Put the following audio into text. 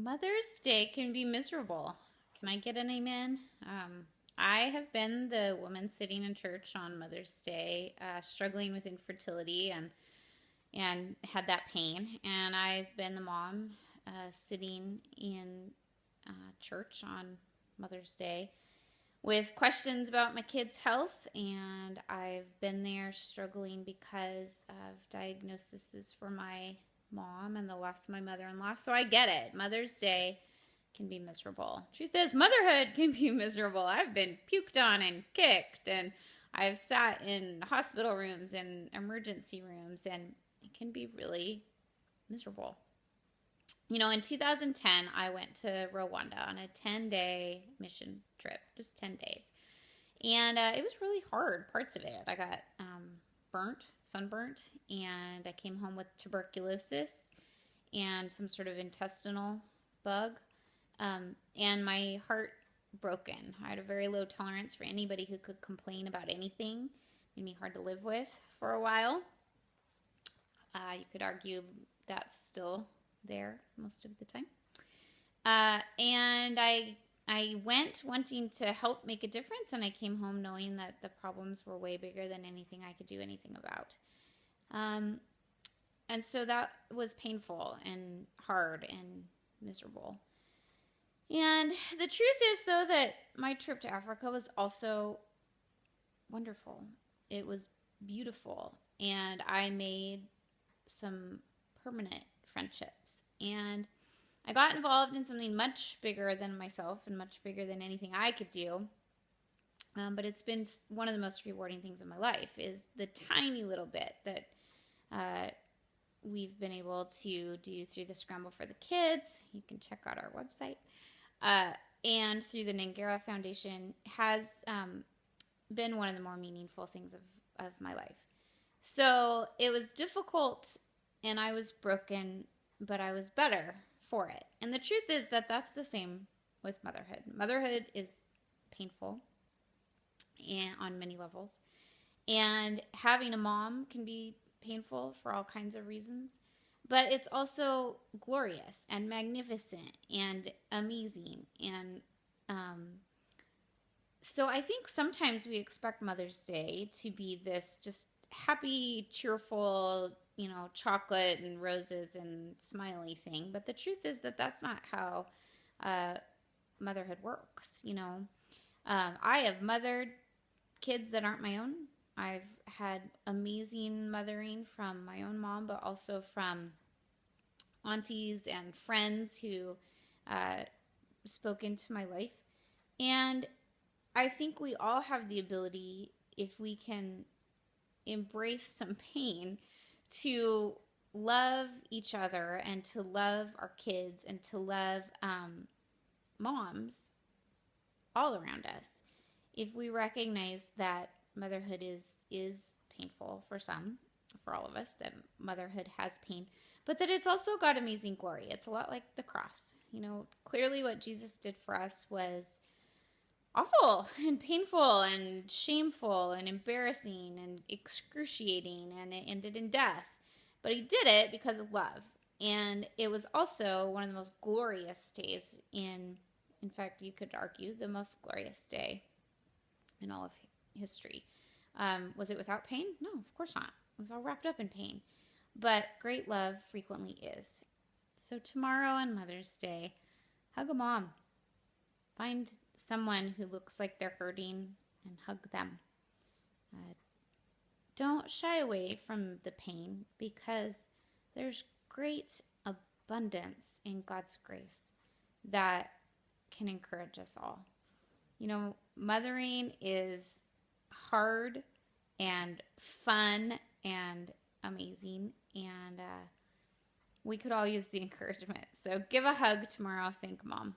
Mother's Day can be miserable. Can I get an amen? I have been the woman sitting in church on Mother's Day, struggling with infertility and had that pain. And I've been the mom sitting in church on Mother's Day with questions about my kids' health. And I've been there struggling because of diagnoses for my mom and the loss of my mother-in-law. So I get it. Mother's Day can be miserable. Truth is, motherhood can be miserable. I've been puked on and kicked, and I've sat in hospital rooms and emergency rooms, and it can be really miserable. In 2010, I went to Rwanda on a 10-day mission trip, just 10 days. And it was really hard, parts of it. I got sunburnt, and I came home with tuberculosis and some sort of intestinal bug, and my heart broken. I had a very low tolerance for anybody who could complain about anything. It made me hard to live with for a while. You could argue that's still there most of the time. And I went wanting to help make a difference, and I came home knowing that the problems were way bigger than anything I could do anything about. And so that was painful and hard and miserable. And the truth is, though, that my trip to Africa was also wonderful. It was beautiful, and I made some permanent friendships. And I got involved in something much bigger than myself and much bigger than anything I could do. But it's been one of the most rewarding things in my life is the tiny little bit that we've been able to do through the Scramble for the Kids. You can check out our website. And through the Nangera Foundation has been one of the more meaningful things of my life. So it was difficult and I was broken, but I was better for it. And the truth is that that's the same with motherhood. Motherhood is painful and on many levels. And having a mom can be painful for all kinds of reasons. But it's also glorious and magnificent and amazing. And so I think sometimes we expect Mother's Day to be this just happy, cheerful, chocolate and roses and smiley thing. But the truth is that that's not how motherhood works. I have mothered kids that aren't my own. I've had amazing mothering from my own mom, but also from aunties and friends who spoke into my life. And I think we all have the ability, if we can embrace some pain, to love each other and to love our kids and to love moms all around us. If we recognize that motherhood is painful for some, for all of us, that motherhood has pain, but that it's also got amazing glory. It's a lot like the cross. Clearly what Jesus did for us was awful and painful and shameful and embarrassing and excruciating, and it ended in death. But he did it because of love. And it was also one of the most glorious days in fact, you could argue the most glorious day in all of history. Was it without pain? No, of course not. It was all wrapped up in pain. But great love frequently is. So tomorrow on Mother's Day, hug a mom. Find someone who looks like they're hurting and hug them. Don't shy away from the pain because there's great abundance in God's grace that can encourage us all. Mothering is hard and fun and amazing, and we could all use the encouragement. So give a hug tomorrow. Thank Mom.